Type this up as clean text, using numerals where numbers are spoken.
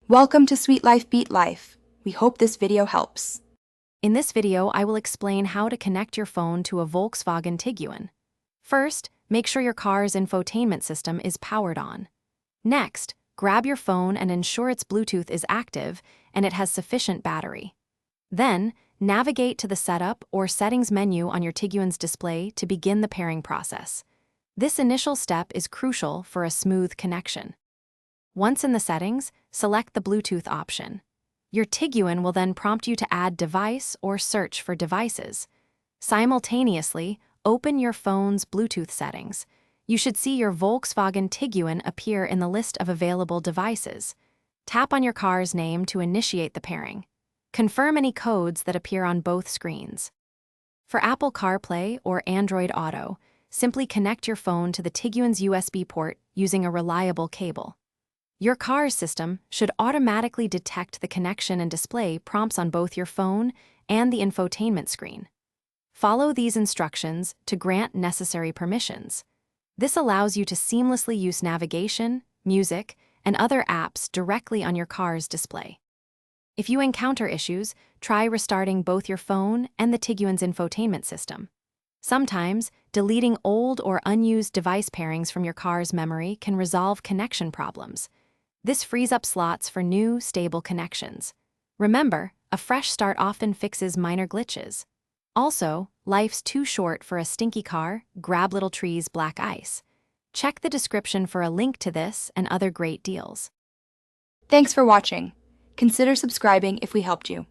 Welcome to Sweet Life Beat Life. We hope this video helps. In this video, I will explain how to connect your phone to a Volkswagen Tiguan. First, make sure your car's infotainment system is powered on. Next, grab your phone and ensure its Bluetooth is active and it has sufficient battery. Then, navigate to the Setup or Settings menu on your Tiguan's display to begin the pairing process. This initial step is crucial for a smooth connection. Once in the settings, select the Bluetooth option. Your Tiguan will then prompt you to add device or search for devices. Simultaneously, open your phone's Bluetooth settings. You should see your Volkswagen Tiguan appear in the list of available devices. Tap on your car's name to initiate the pairing. Confirm any codes that appear on both screens. For Apple CarPlay or Android Auto, simply connect your phone to the Tiguan's USB port using a reliable cable. Your car's system should automatically detect the connection and display prompts on both your phone and the infotainment screen. Follow these instructions to grant necessary permissions. This allows you to seamlessly use navigation, music, and other apps directly on your car's display. If you encounter issues, try restarting both your phone and the Tiguan's infotainment system. Sometimes, deleting old or unused device pairings from your car's memory can resolve connection problems. This frees up slots for new, stable connections. Remember, a fresh start often fixes minor glitches. Also, life's too short for a stinky car, grab Little Tree's black ice. Check the description for a link to this and other great deals. Thanks for watching. Consider subscribing if we helped you.